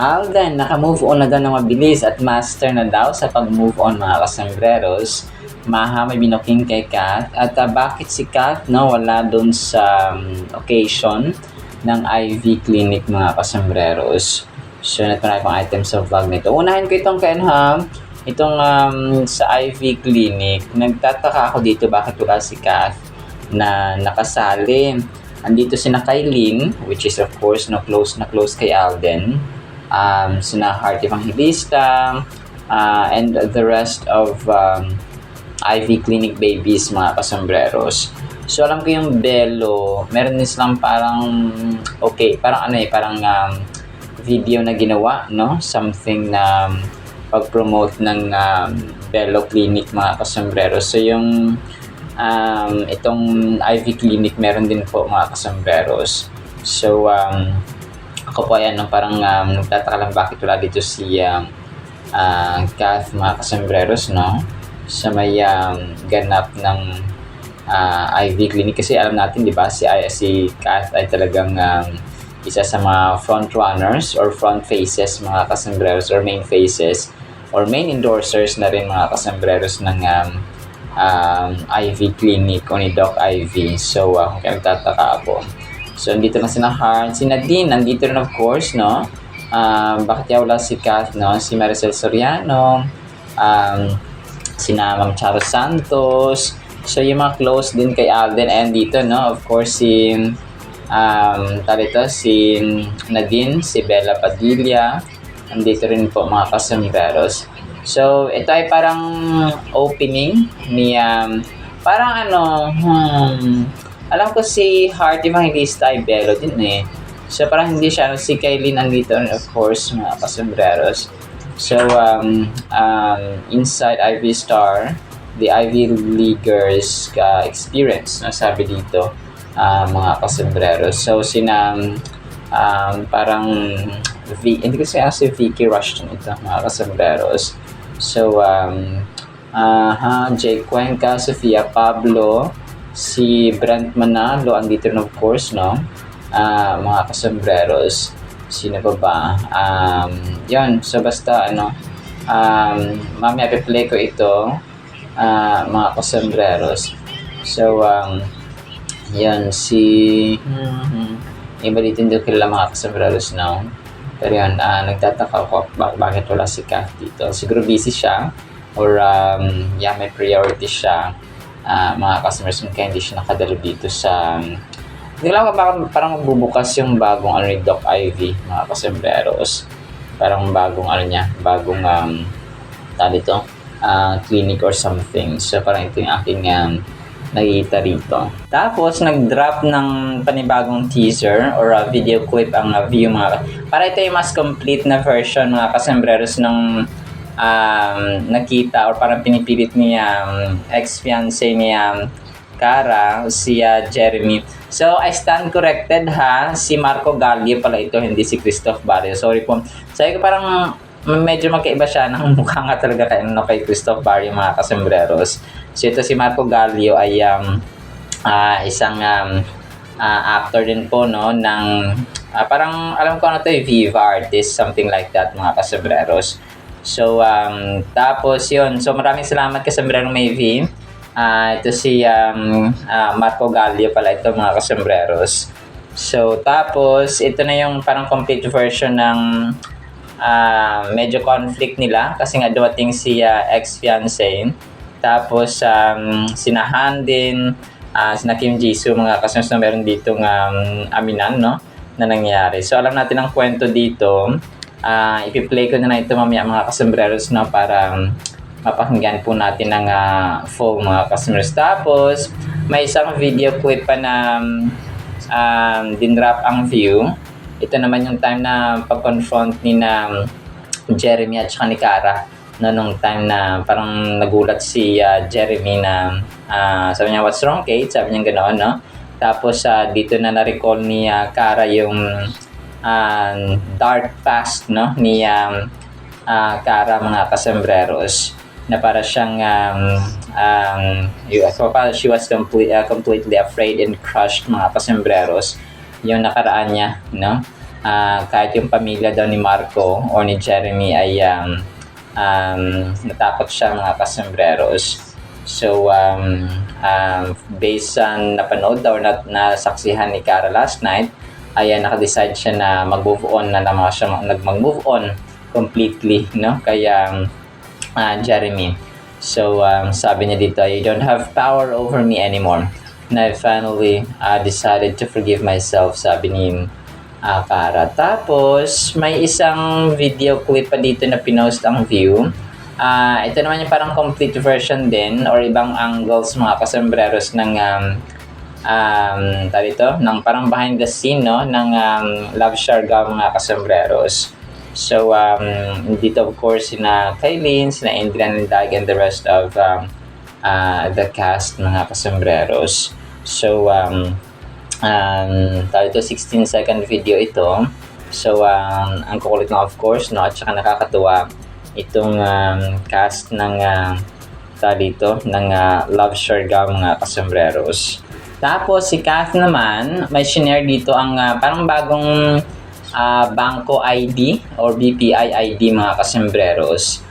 Alden, naka-move on na daw ng mabilis at master na daw sa pag-move on mga kasambreros. Maha may binoking kay Kat. At bakit si Kat wala doon sa occasion ng IV clinic mga kasambreros. So, natin pang items sa vlog nito. Unahin ko itong Kenham. Itong sa IV clinic. Nagtataka ako dito bakit wala si Kat na nakasali. Andito si Kailin, which is of course close na close kay Alden. Sina Heart Evangelista, and the rest of IV clinic babies mga kasambreros. So alam ko yung Belo, meron din silang parang parang video na ginawa, no? Something na pag-promote ng Belo Clinic mga kasambreros. So yung itong IV clinic meron din po mga kasambreros. So ako po ayan, parang nagtataka lang bakit wala dito si Kath mga kasambreros, no? Sa may ganap ng IV clinic. Kasi alam natin, di ba, si Kath ay talagang isa sa mga front runners or front faces mga kasambreros or main faces or main endorsers na rin mga kasambreros ng IV clinic o ni Doc IV. So, kaya nagtataka ako. So, andito na si Heart. Si Nadine, nandito rin of course, no? Bakit wala si Kath, no? Si Maricel Soriano, sina Ma'am Charo Santos. So, yung mga close din kay Alden. And dito, no? Of course, si Nadine, si Bella Padilla. Andito rin po mga kasambreros. So, ito ay parang opening ni, alam ko si Heart Evangelista ay Belo din eh. So, parang hindi siya, si Kailin andito of course, mga kasambreros. So, inside Ivy Star, the Ivy Leaguers experience, sabi dito, mga kasambreros. So, parang, hindi ko siya si Vicky Rushton ito, mga kasambreros. So, Jay Cuenca, Sofia Pablo, si Brent Manalo, andito rin of course, no? Mga kasambreros. Sino pa ba? Yun, so basta, mamaya piplay ko ito, mga kasambreros. So, yun, iba dito hindi kilala mga kasambreros, no? Pero yun, nagtataka ako bakit wala si Kat dito. Siguro busy siya or may priority siya. Mga customers kaya hindi siya nakadalo dito sa hindi lang parang magbubukas yung bagong ni Doc IV mga kasambreros, parang bagong clinic or something. So parang ito yung aking nakikita rito. Tapos nag-drop ng panibagong teaser or video clip ang view mga para ito yung mas complete na version mga kasambreros ng nakita or parang pinipilit ni ex-fiancé ni Cara, si Jeremy. So, I stand corrected ha. Si Marco Gallio pala ito, hindi si Christoph Barrio. Sorry po. Sabi ko parang medyo magkaiba siya. Mukha nga talaga kay Christoph Barrio mga kasambreros. So, ito si Marco Gallio ay isang actor din po, no, ng parang alam ko ano to, Viva artist, something like that mga kasambreros. So, tapos yun. So, maraming salamat kasambreros Mayvi. Ito si Marco Gallio pala ito mga kasambreros. So, tapos ito na yung parang complete version ng medyo conflict nila kasi nga dumating si ex-fiancé. Tapos, sina Han din, sina Kim Jisoo, mga kasambreros na meron dito aminan, no, na nangyari. So, alam natin ang kwento dito. Ipi-play ko na ito mamaya mga kasambreros, no, para mapakinggan po natin ng full mga kasambreros. Tapos may isang video clip pa na dinrap ang view. Ito naman yung time na pag-confront ni Jeremy at saka ni Cara, no, nung time na parang nagulat si Jeremy na sabi niya, "What's wrong, Kate?" Sabi niya ganoon, no. Tapos dito na na-recall ni Cara yung dark past, no, ni Cara mga kasambreros, na para siyang she was completely afraid and crushed mga kasambreros yung nakaraan niya, no. kahit yung pamilya daw ni Marco or ni Jeremy ay natakot siya mga kasembreros. So, based on napanood daw na nasaksihan ni Cara last night, ay nakadecide siya na mag-move on na naman siya, mag-move on completely, no? Kaya, Jeremy. So, sabi niya dito, "You don't have power over me anymore. And I finally decided to forgive myself," sabi ni Cara. Tapos, may isang video clip pa dito na pinost ang View. Ito naman yung parang complete version din or ibang angles mga kasembreros ng ng parang behind the scene, no, ng Love Siargao mga kasembreros. So, dito of course sina Kailin, sina Indrian Lindag, and the rest of the cast mga kasembreros. So, ito 16-second video ito. So, ang kukulit na of course, no, at saka nakakatuwa itong cast ng ng Love Siargao mga kasembreros. Tapos si Kath naman, may shinare dito ang parang bagong Bangko ID or BPI ID mga kasembreros.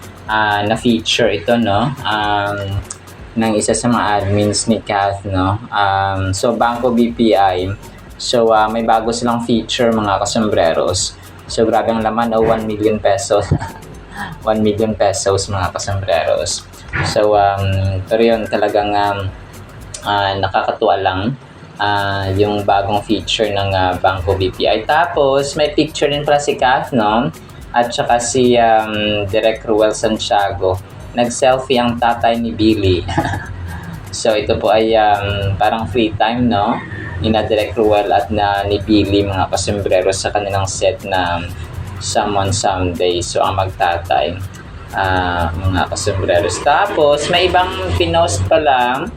Na feature ito, no, ng isa sa mga admins ni Kath, no. So Bangko BPI. So may bago silang feature mga kasembreros. So grabe ang laman, 1 million pesos. 1 million pesos mga kasembreros. So pero yun talagang nakakatuwa lang yung bagong feature ng Bangko BPI. Tapos may picture din pala si Kath, no? At saka si Direk Ruel Santiago. Nag-selfie ang tatay ni Billy. So ito po ay parang free time, no? Ni Direk Ruel at ni Billy mga kasembreros sa kanilang set na Someone Someday. So ang magtatay mga kasembreros. Tapos may ibang pinost pa lang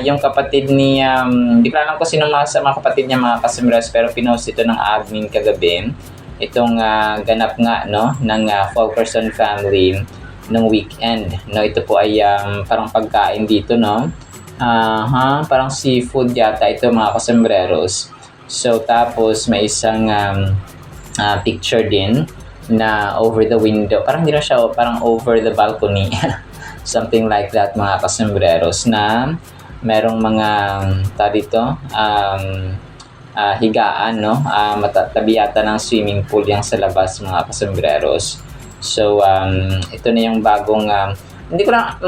yung kapatid ni hindi ko alam kung sino mga kapatid niya mga kasembreros, pero pinost ito ng admin kagabi itong ganap nga, no, ng Fulkerson family ng weekend, no. Ito po ay parang pagkain dito, no, parang seafood yata ito mga kasembreros. So tapos may isang picture din na over the window, parang hindi na siya, parang over the balcony. Something like that mga kasembreros, na merong mga higaan, no, matatabi yata ng swimming pool yang sa labas mga kasembreros. So ito na yung bagong hindi ko na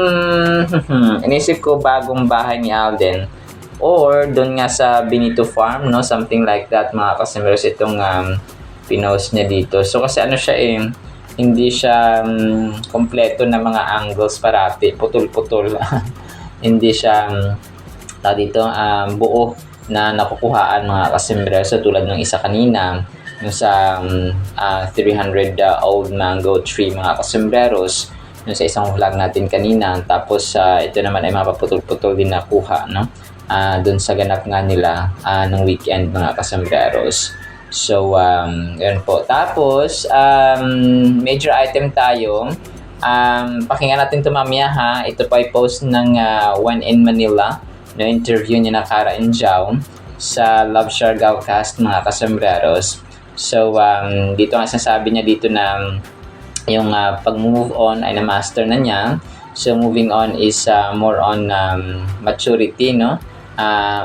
inisip ko bagong bahay ni Alden or doon nga sa Benito Farm, no, something like that mga kasembreros itong pinost niya dito. So kasi ano siya hindi siya kompleto na mga angles parati, putol-putol. Hindi siya buo na nakukuhaan mga kasembreros, so tulad ng isa kanina yung sa 300 old mango tree mga kasembreros, yung sa isang vlog natin kanina. Tapos ito naman ay mapaputol-putol din nakuha, no, dun sa ganap nga nila ng weekend mga kasembreros. So, yun po. Tapos, major item tayo. Pakinggan natin ito mamaya, ha. Ito pa ay post ng When in Manila, no, interview niya na Cara Enjao sa Love Siargao cast mga kasembreros. So, dito nga sasabi niya dito na yung pag-move on ay na-master na niya. So, moving on is more on maturity, no,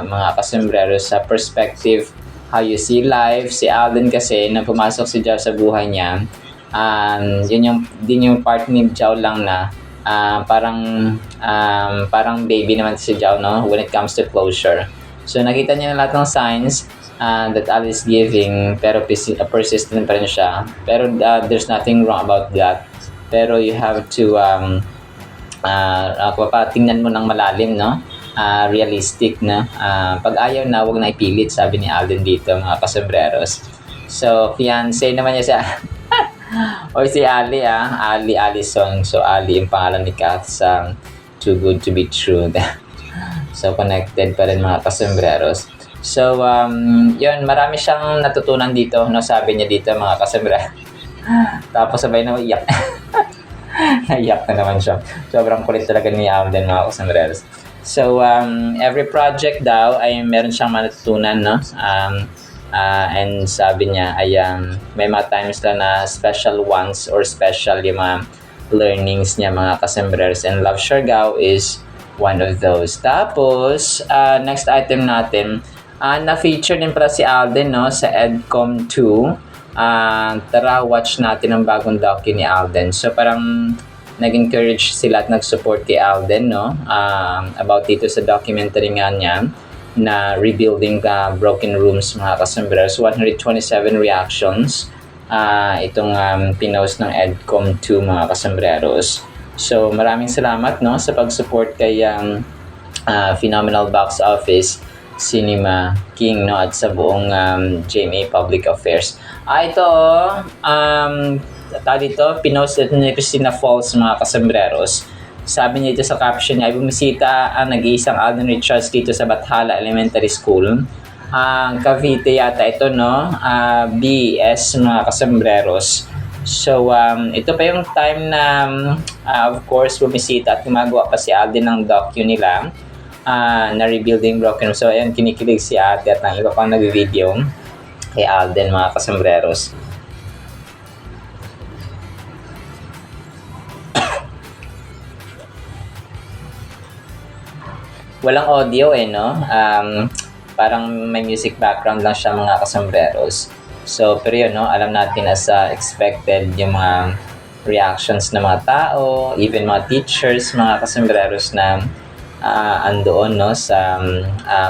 mga kasembreros, sa perspective how you see life. Si Alden kasi, nang pumasok si Jao sa buhay niya, yun yung part ni Jao lang na parang baby naman si Jao, no, when it comes to closure. So nakita niya na lahat ng signs that Alice is giving, pero persistent pa rin siya. Pero there's nothing wrong about that. Pero you have to tingnan mo ng malalim, no, realistic na pag ayaw na, wag na ipilit, sabi ni Alden dito mga kasembreros. So fiancé naman niya siya o si Ali, Ali Allison. So Ali yung pangalan ni Kath sa Too Good to Be True. So connected pa rin mga kasembreros. So yun, marami siyang natutunan dito, no, sabi niya dito mga kasembreros. Tapos sabay na iyak. Naiyak na naman siya. Sobrang kulit talaga ni Alden mga kasembreros. So, every project daw ay meron siyang matutunan, no? And sabi niya ay may mga times lang na special ones or special yung mga learnings niya mga kasembreros, and Love Siargao is one of those. Tapos, next item natin, na-feature din pala si Alden, no, sa EDCOM 2. Tara, watch natin ang bagong docu ni Alden. So, parang nag-encourage sila at nag-support kay Alden, no, about dito sa documentary nga niya na Rebuilding Broken Rooms, mga kasembreros. 127 reactions itong pinost ng EDCOM 2, mga kasembreros. So, maraming salamat, no, sa pag-support kay Phenomenal Box Office Cinema King, no, at sa buong GMA Public Affairs. Ito, dito, pinost ni Christina Falls, mga kasembreros. Sabi niya dito sa caption niya, ay bumisita ang nag-iisang Alden Richards dito sa Bathala Elementary School. Cavite yata ito, no? BS, mga kasembreros. So, ito pa yung time na, of course, bumisita at gumagawa pa si Alden ng docu nila na Rebuilding Broken. So, ayan, kinikilig si ate at ng iba pang nag-video kay Alden, mga kasembreros. Walang audio no? Parang may music background lang siya, mga kasembreros. So, pero yun, no? Alam natin as expected yung mga reactions ng mga tao, even mga teachers, mga kasembreros na andoon, no, sa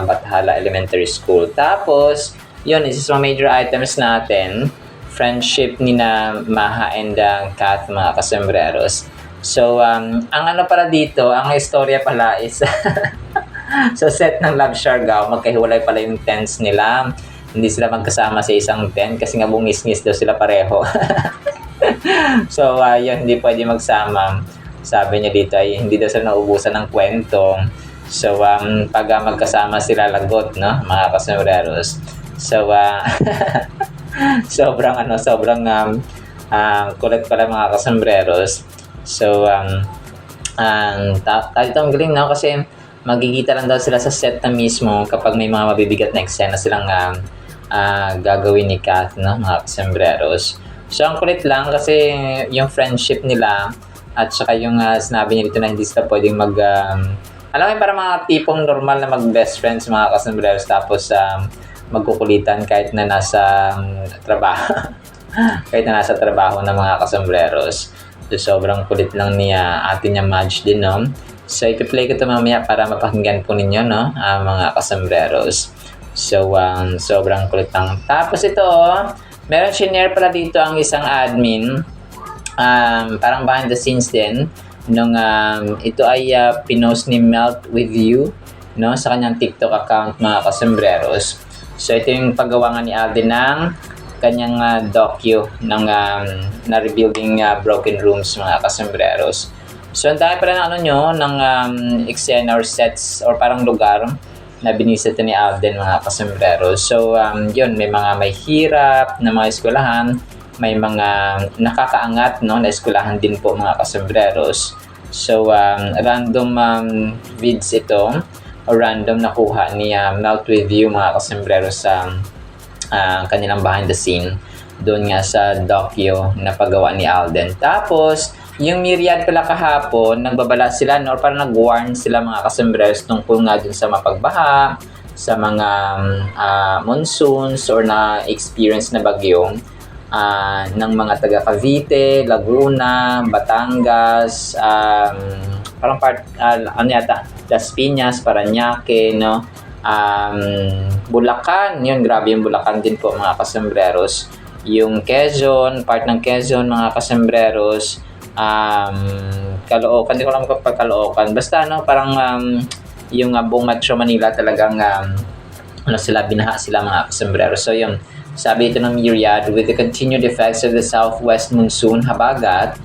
Bathala Elementary School. Tapos, yun, isa sa major items natin, friendship ni na Maha and Kath, mga kasembreros. So, ang ano pala dito, ang istorya pala is sa set ng Love Siargao, magkahiwalay pala yung tents nila. Hindi sila magkasama sa isang tent kasi nga bungis-ngis daw sila pareho. So, yun, hindi pwede magsama. Sabi niya dito ay hindi daw sila naubusan ng kwento. So, pag magkasama sila lagot, no, mga kasembreros. So, sobrang kulit pala, mga kasembreros. So, dito ang galing, no, kasi magigita lang daw sila sa set na mismo kapag may mga mabibigat na eksena silang gagawin ni Kath, no, mga kasembreros. So, ang kulit lang kasi yung friendship nila at saka yung sinabi niya dito na hindi sila pwedeng alam mo, para mga tipong normal na mag-best friends, mga kasembreros, tapos magkukulitan kahit na nasa trabaho. Kahit na nasa trabaho ng mga kasembreros. So, sobrang kulit lang niya ate niya Madge din, no? So, ipi-play ko ito mamaya para mapakinggan po ninyo, no, mga kasembreros. So, sobrang kulit lang. Tapos ito, meron shinare pala dito ang isang admin, parang behind the scenes din, nung ito ay pinost ni Melt With You, no, sa kanyang TikTok account, mga kasembreros. So, ito yung paggawa nga ni Alden ng kanyang docu ng na Rebuilding Broken Rooms, mga kasembreros. So, ang dami pala ng eksena or sets or parang lugar na binisita ni Alden, mga kasembreros. So, yun, may mga may hirap na mga eskwelahan, may mga nakakaangat, no, na eskwelahan din po, mga kasembreros. So, random vids ito o random nakuha ni Melt With You, mga kasembreros, sa kanilang behind the scene doon nga sa docu na paggawa ni Alden. Tapos, yung Myriad pala kahapon, nagbabala sila, no, or parang nag-warn sila, mga kasembreros, tungkol nga dun sa mapagbaha, sa mga monsoons or na experience na bagyo ng mga taga Cavite, Laguna, Batangas, parang Las Piñas, Parañaque, no, Bulacan, yun, grabe yung Bulacan din po, mga kasembreros. Yung Quezon, part ng Quezon, mga kasembreros, Caloocan, hindi ko lang kapag Caloocan. Basta, no, parang yung buong Metro Manila talagang binaha sila, mga kasembreros. So, yun, sabi ito ng Myriad, with the continued effects of the southwest monsoon habagat,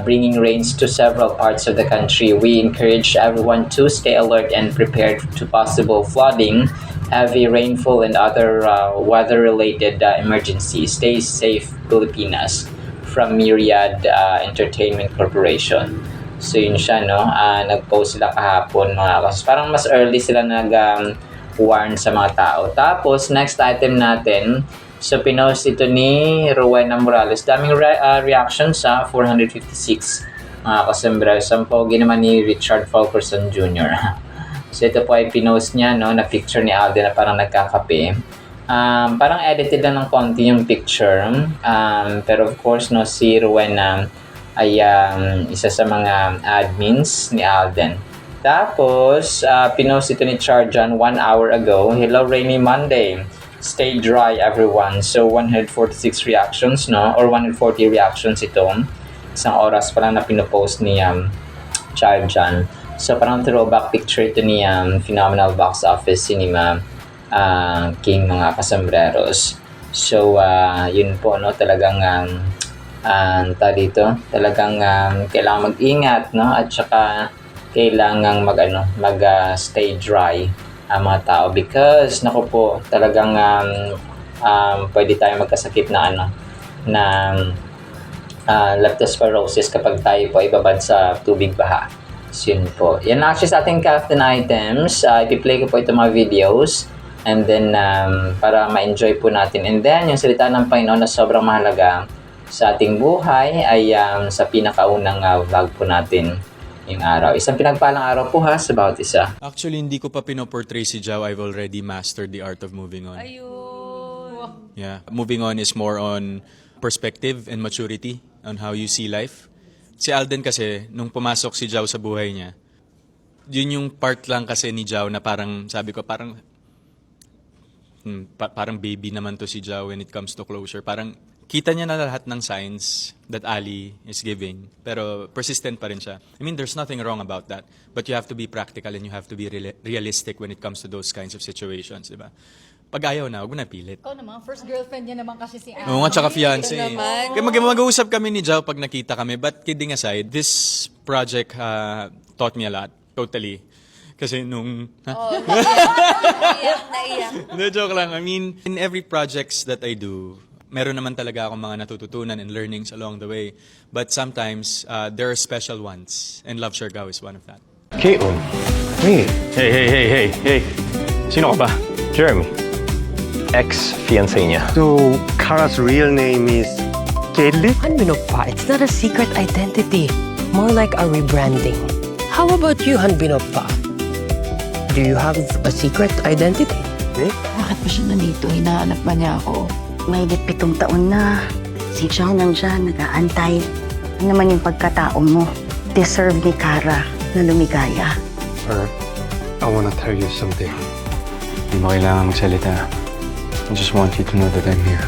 bringing rains to several parts of the country, we encourage everyone to stay alert and prepared to possible flooding, heavy rainfall, and other weather-related emergencies. Stay safe, Pilipinas. From Myriad Entertainment Corporation. So, yun siya, no? Nag-post sila kahapon, mga kasos. Parang mas early sila warn sa mga tao. Tapos, next item natin, so pinost ito ni Rowena Morales. Daming reactions sa 456 mga kasombrero. Ang pogi naman ni Richard Fulkerson Jr. So ito po ay pinost niya, no, na picture ni Alden na parang nagkakape. Parang edited lang ng konti yung picture. Pero of course, no, si Rowena ay isa sa mga admins ni Alden. Tapos, pinost ito ni Charjan 1 hour ago. Hello, rainy Monday. Stay dry, everyone. So, 146 reactions, no? Or 140 reactions ito. Isang oras pa lang na pinopost ni Charjan. So, parang throwback picture ito ni Phenomenal Box Office Cinema King, mga kasombreros. So, yun po, no? Talagang talagang kailangan mag-ingat, no? At saka kailangang stay dry ang mga tao because naku po, talagang pwede tayong magkasakit na leptospirosis kapag tayo po ay babad sa tubig baha. So yun po. Yan lang actually sa ating captain items. I-play ko po itong mga videos and then para ma-enjoy po natin. And then yung salita ng Panginoon na sobrang mahalaga sa ating buhay ay sa pinakaunang vlog po natin yung araw. Isang pinagpalang araw po sa bawat isa. Actually, hindi ko pa pinoportray si Jao. I've already mastered the art of moving on. Ayun. Yeah. Moving on is more on perspective and maturity on how you see life. Si Alden kasi, nung pumasok si Jao sa buhay niya, yun yung part lang kasi ni Jao na parang, sabi ko, parang baby naman to si Jao when it comes to closure. Parang kita niya na lahat ng signs that Ali is giving, pero persistent pa rin siya. I mean, there's nothing wrong about that, but you have to be practical and you have to be realistic when it comes to those kinds of situations, di ba? Pag ayaw na, huwag mo na pilit. Ikaw naman, first girlfriend niya naman kasi si Anne. Oo nga, tsaka fiancé. naman. Kaya mag-uusap kami ni Jao pag nakita kami, but kidding aside, this project taught me a lot, totally. Kasi nung... Naiyak. No, joke lang. I mean, in every projects that I do, meron naman talaga akong mga natututunan and learnings along the way. But sometimes, there are special ones. And Love Siargao is one of that. Caitlin, wait. Hey. Sino ka ba? Jeremy. Ex-fiancé niya. So, Kara's real name is Caitlin? Hanbinok pa, it's not a secret identity. More like a rebranding. How about you, Hanbinok pa? Do you have a secret identity? Bakit pa siya nandito? Hinahanap ba niya ako? May 7 taon na. Si Jao nandyan, nag-aantay. Ano naman yung pagkatao mo? Deserve ni Kara na lumigaya. I wanna tell you something. Hindi mo kailangan magsalita. I just want you to know that I'm here.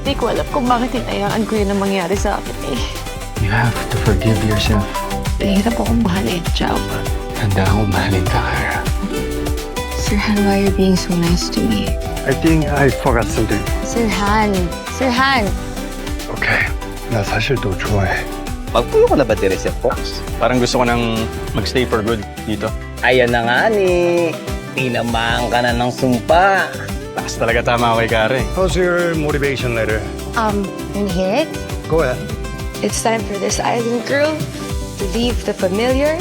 Hindi ko alam kung bakit hinayaan ko yun ang mangyari sa akin eh. You have to forgive yourself. Nahirap akong mahalin, Jao. Handa akong mahalin ka, Kara. Sir Han, why are you being so nice to me? I think I forgot something. Sir Han! Sir Han! Okay. 나 사실 너 좋아해. Magpuyo ka na ba dire sa Fox? Parang gusto ko nang magstay for good dito. Ayan na nga ni. Tinamaan ka na ng sumpa. Taas talaga tama ako kay Kare. How's your motivation letter? In here, Go ahead. it's time for this island girl to leave the familiar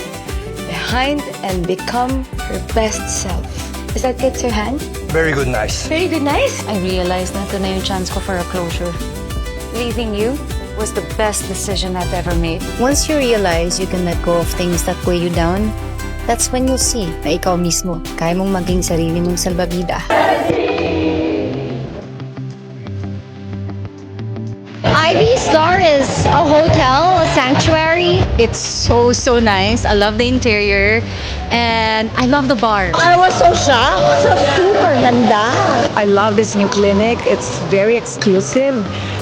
behind and become her best self. Is that good, Sir Han? Very good, nice. Very good, nice. I realized na ito na yung chance ko for a closure. Leaving you was the best decision I've ever made. Once you realize you can let go of things that weigh you down, that's when you'll see na ikaw mismo kaya mong maging sarili mong salbabida. Ivy Star is a hotel, a sanctuary. It's so nice. I love the interior and I love the bar. I was so shocked. So super ganda. I love this new clinic. It's very exclusive,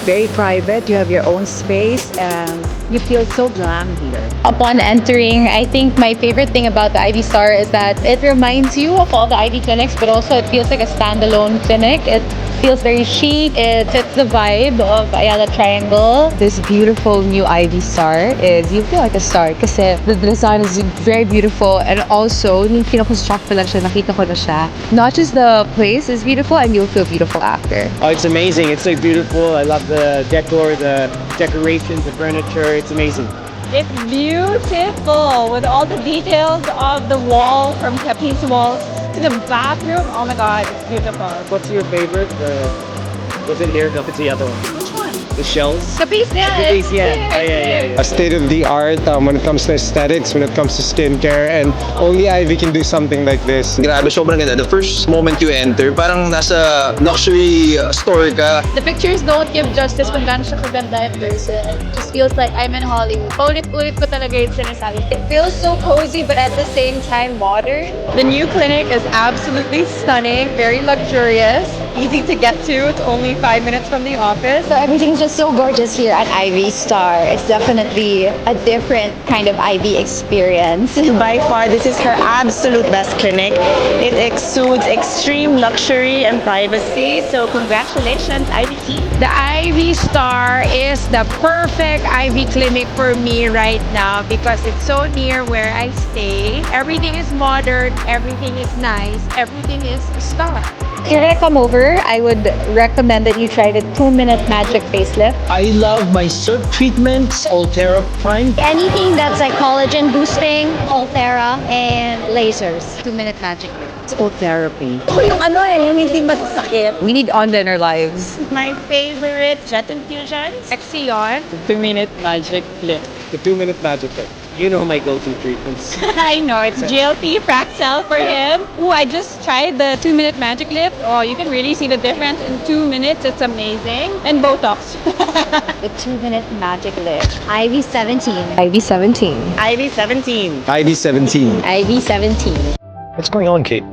very private. You have your own space and you feel so glam here. Upon entering, I think my favorite thing about the Ivy Star is that it reminds you of all the Ivy clinics, but also it feels like a standalone clinic. It feels very chic. It fits the vibe of Ayala Triangle. This beautiful new Ivy Star is, you feel like a star kasi the design is very beautiful and also, nung kinakonstruct pa lang siya, nakita ko na siya. Not just the place is beautiful and you'll feel beautiful after. Oh, it's amazing. It's so beautiful. I love the decor, the decorations, the furniture. It's amazing. It's beautiful with all the details of the wall from Capiz walls. to the bathroom. Oh my god, it's beautiful. What's your favorite? Was it here? No, it's the other one. Which one? The shells? The piece, yeah. The piece, yeah. A state of the art when it comes to aesthetics, when it comes to skincare, and only Ivy can do something like this. Grabe, sobrang ganda. The first moment you enter, parang nasa luxury store ka. The pictures don't give justice kung gaano siya kaganda in person. It just feels like I'm in Hollywood. Paulit-ulit ko talaga yung sinasabi. It feels so cozy but at the same time modern. The new clinic is absolutely stunning, very luxurious, easy to get to. It's only 5 minutes from the office. So everything's just so gorgeous here at Ivy Star. It's definitely a different kind of Ivy experience. By far, this is her absolute best clinic. It exudes extreme luxury and privacy. So congratulations, Ivy team. The Ivy Star is the perfect Ivy clinic for me right now because it's so near where I stay. Everything is modern, everything is nice, everything is a star. If you're gonna come over, I would recommend that you try the 2-minute magic facelift. I love my SERP treatments, Ultera Prime. Anything that's like collagen boosting, Ulthera, and lasers. 2-minute magic lift. It's old therapy. Yung ano yung hindi masakit. We need Onda in our lives. My favorite jet infusions. Exion. 2-minute magic flip. The 2-minute magic flip. You know my go-to treatments. I know, it's GLP Fraxel for him. Oh, I just tried the 2-minute magic lift. Oh, you can really see the difference in 2 minutes. It's amazing. And Botox. The 2-minute magic lift. Ivy 17. Ivy 17. Ivy 17. Ivy 17. Ivy 17. What's going on, Kate?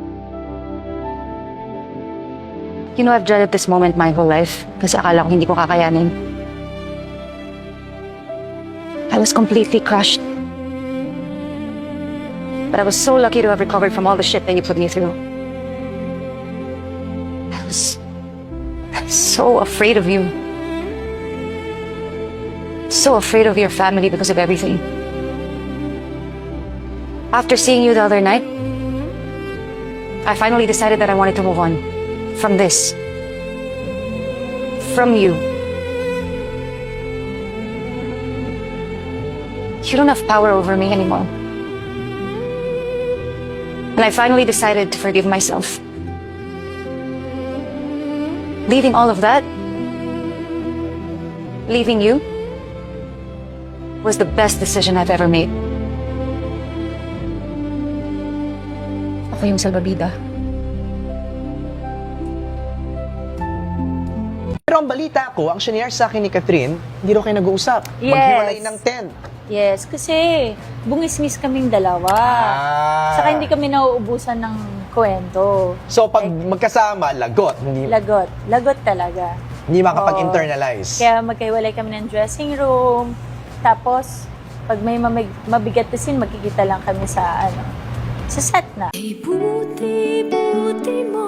You know, I've dreaded this moment my whole life kasi akala ko hindi ko kakayanin. I was completely crushed. But I was so lucky to have recovered from all the shit that you put me through. I was so afraid of you. So afraid of your family because of everything. After seeing you the other night, I finally decided that I wanted to move on. From this. From you. You don't have power over me anymore. And I finally decided to forgive myself. Leaving all of that, leaving you, was the best decision I've ever made. Ako yung salbabida. Pero ang balita ko, ang shinare sa akin ni Catherine, hindi raw kayo nag-uusap. Yes. Maghiwalay ng tent. Yes, kasi bungis-ngis kaming dalawa. Saka hindi kami nauubusan ng kwento. So pag magkasama, lagot. Hindi, Lagot. Lagot talaga. hindi makapag-internalize. Kaya magkaiwalay kami ng dressing room. Tapos, pag may mabigat na scene, magkikita lang kami sa sa set na. Buti-buti mo